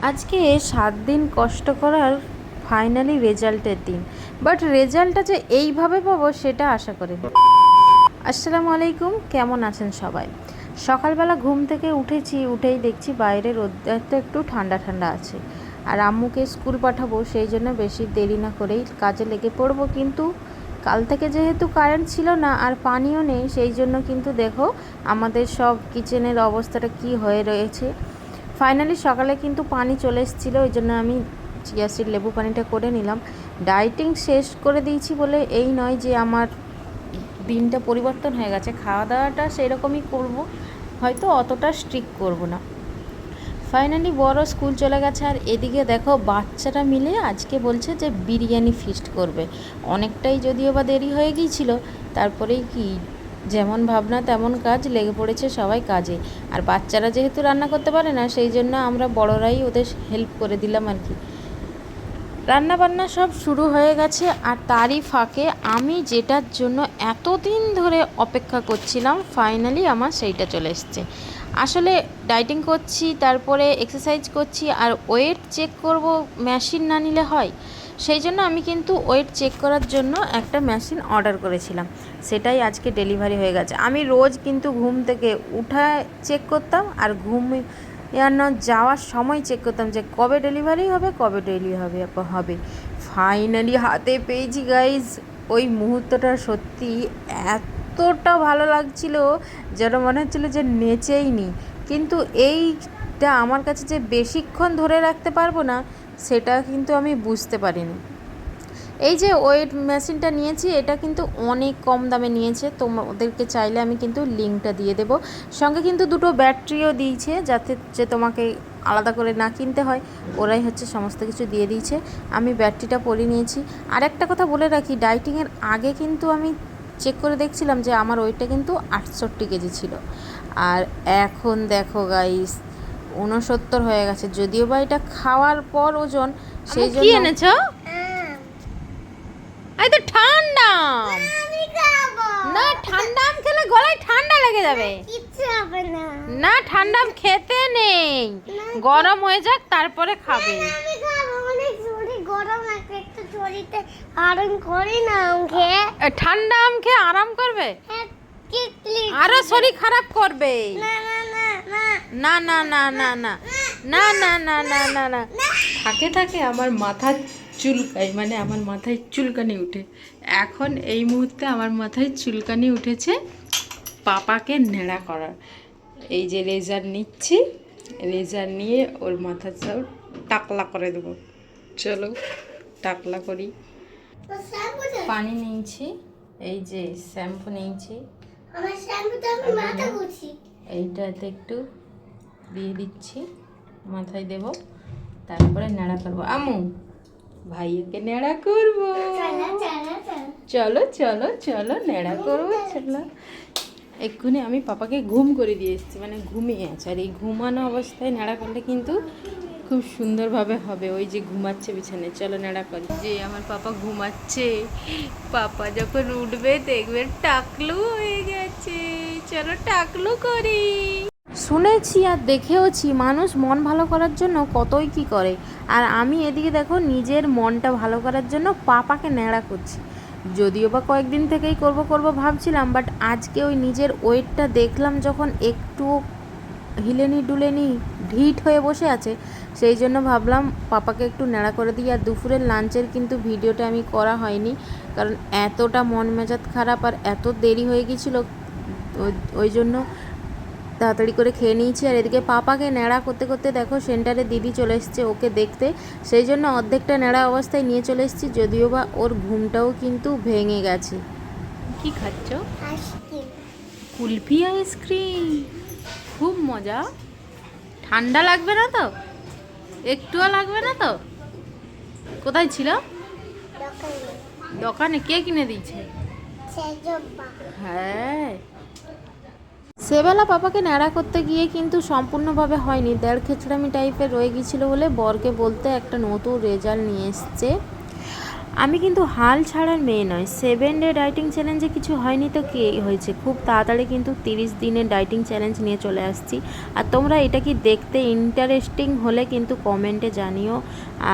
আজকে 7 দিন কষ্ট করার ফাইনালি রেজাল্টের দিন। বাট রেজাল্টটা যে এইভাবে পাবো সেটা আশা করিনি। আসসালামু আলাইকুম, কেমন আছেন সবাই? সকালবেলা ঘুম থেকে উঠেই দেখছি বাইরের ওয়েদারটা একটু ঠান্ডা ঠান্ডা আছে, আর আম্মুকে স্কুল পাঠাবো, সেই জন্য বেশি দেরি না করেই কাজে লেগে পড়বো। কিন্তু কাল থেকে যেহেতু কারেন্ট ছিল না আর পানিও নেই, সেই জন্য কিন্তু দেখো আমাদের সব কিচেনের অবস্থাটা কি হয়ে রয়েছে। ফাইনালি সকালে কিন্তু পানি চলে এসেছিলো, ওই জন্য আমি চিয়া সিড লেবু পানিটা করে নিলাম। ডায়েটিং শেষ করে দিয়েছি বলে এই নয় যে আমার দিনটা পরিবর্তন হয়ে গেছে, খাওয়া দাওয়াটা সেই রকমই করবো, হয়তো অতটা স্ট্রিক্ট করব না। ফাইনালি বড় স্কুল চলে গেছে, আর এদিকে দেখো বাচ্চারা মিলে আজকে বলছে যে বিরিয়ানি ফিস্ট করবে। অনেকটাই যদিও বা দেরি হয়ে গিয়েছিল, তারপরেই কি যেমন ভাবনা তেমন কাজ, লেগে পড়েছে সবাই কাজে। আর বাচ্চারা যেহেতু রান্না করতে পারে না, সেই জন্য আমরা বড়রাই ওদের হেল্প করে দিলাম আর কি। রান্না বান্না সব শুরু হয়ে গেছে, আর তারই ফাঁকে আমি যেটার জন্য এতদিন ধরে অপেক্ষা করছিলাম, ফাইনালি আমার সেইটা চলে এসছে। আসলে ডায়েটিং করছি, তারপরে এক্সারসাইজ করছি, আর ওয়েট চেক করব, মেশিন না নিলে হয়। সেই জন্য আমি কিন্তু ওয়েট চেক করার জন্য একটা মেশিন অর্ডার করেছিলাম, সেটাই আজকে ডেলিভারি হয়ে গেছে। আমি রোজ কিন্তু ঘুম থেকে উঠায় চেক করতাম, আর যাওয়ার সময় চেক করতাম যে কবে ডেলিভারি হবে। ফাইনালি হাতে পেয়েছি গাইজ। ওই মুহূর্তটা সত্যি এতটা ভালো লাগছিল, যেন মনে হচ্ছিলো যে নেচেই নি। কিন্তু এইটা আমার কাছে যে বেশিক্ষণ ধরে রাখতে পারবো না, সেটা কিন্তু আমি বুঝতে পারিনি। এই যে ওয়েট মেশিনটা নিয়েছি, এটা কিন্তু অনেক কম দামে নিয়েছে। তোমাদেরকে চাইলে আমি কিন্তু লিঙ্কটা দিয়ে দেবো। সঙ্গে কিন্তু দুটো ব্যাটারিও দিয়েছে, যাতে যে তোমাকে আলাদা করে না কিনতে হয়, ওরাই হচ্ছে সমস্ত কিছু দিয়ে দিয়েছে। আমি ব্যাটারিটা পরে নিয়েছি। আর একটা কথা বলে রাখি, ডায়েটিংয়ের আগে কিন্তু আমি চেক করে দেখছিলাম যে আমার ওয়েটটা কিন্তু 68 কেজি ছিল, আর এখন দেখো গাইস 69 হয়ে গেছে। যদিও বা এটা খাওয়ার পর ওজন, সেই জন্য। কি এনেছো? এই তো ঠান্ডা আম। না, ঠান্ডা আম খেলে গলায় ঠান্ডা লেগে যাবে। কিচ্ছু হবে না। না, ঠান্ডা আম খেতে নেই, গরম হয়ে যাক তারপরে খাবে। আমি খাবো, অনেক শরীর গরম লাগে, একটু শরীরতে আরাম করি না আম খেয়ে। ঠান্ডা আম খেয়ে আরাম করবে? আরো শরীর খারাপ করবে। না না না না না না না না না না না না না না। থাকে থাকে আমার মাথা চুলকায়, মানে আমার মাথায় চুলকানি উঠে। এখন এই মুহূর্তে আমার মাথায় চুলকানি উঠেছে পাপাকে নেড়া করার। এই যে রেজার নিচ্ছি, রেজার নিয়ে ওর মাথা সব টাকলা করে দেবো। চলো টাকলা করি। পানি নিয়েছি, এই যে শ্যাম্পু নিয়েছি, এইটাতে একটু দিয়ে দিচ্ছি, মাথায় দেব, তারপরে নেড়া করবো। আমু ভাইয়াকে নেড়া করবো, চলো চলো চলো নেড়া করবো, চলো। এক্ষুনি আমি পাপাকে ঘুম করে দিয়ে এসেছি, মানে ঘুমিয়ে আছে, আর এই ঘুমানো অবস্থায় নেড়া করলে কিন্তু খুব সুন্দরভাবে হবে। ওই যে ঘুমাচ্ছে বিছানে, চলো নেড়া করি। যে আমার পাপা ঘুমাচ্ছে, পাপা যখন উঠবে দেখবে টাকলু হয়ে গেছে, চলো টাকলু করি। শুনেছি আর দেখেওছি মানুষ মন ভালো করার জন্য কতই কি করে, আর আমি এদিকে দেখো নিজের মনটা ভালো করার জন্য পাপাকে ন্যাড়া করছি। যদিও বা কয়েকদিন থেকেই করব ভাবছিলাম, বাট আজকে ওই নিজের ওয়েটটা দেখলাম যখন একটু হিলেনি ডুলেনি ঢিট হয়ে বসে আছে, সেই জন্য ভাবলাম পাপাকে একটু ন্যাড়া করে দিই। আর দুপুরের লাঞ্চের কিন্তু ভিডিওটা আমি করা হয়নি, কারণ এতটা মন মেজাজ খারাপ আর এত দেরি হয়ে গিয়েছিলো, ওই জন্য তাড়াতাড়ি করে খেয়ে নিয়েছি। আর এদিকে পাপাকে ন্যাড়া করতে করতে দেখো সেন্টারে দিদি চলে এসছে ওকে দেখতে, সেই জন্য অর্ধেকটা ন্যাড়া অবস্থায় নিয়ে চলে এসেছি। যদিও বা ওর ঘুমটাও কিন্তু ভেঙে গেছে। কি খাচ্ছ? আইসক্রিম, কুলফি আইসক্রিম, খুব মজা। ঠান্ডা লাগবে না তো? একটুও লাগবে না তো? কোথায় ছিল? দোকানে। কে কিনে দিয়েছে? হ্যাঁ, সেবেলা পাপাকে ন্যাড়া করতে গিয়ে কিন্তু সম্পূর্ণভাবে হয়নি, দেড় খেচড়ামি টাইপের রয়ে গিয়েছিলো বলে বরকে বলতে একটা নতুন রেজাল্ট নিয়ে এসছে। আমি কিন্তু হাল ছাড়ার মেয়ে নয়। 7 ডে ডাইটিং চ্যালেঞ্জে কিছু হয়নি তো কী হয়েছে, খুব তাড়াতাড়ি কিন্তু 30 দিনের ডাইটিং চ্যালেঞ্জ নিয়ে চলে আসছি। আর তোমরা এটা কি দেখতে ইন্টারেস্টিং হলে কিন্তু কমেন্টে জানিও।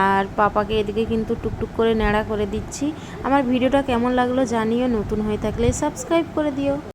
আর পাপাকে এদিকে কিন্তু টুকটুক করে ন্যাড়া করে দিচ্ছি। আমার ভিডিওটা কেমন লাগলো জানিও, নতুন হয়ে থাকলে সাবস্ক্রাইব করে দিও।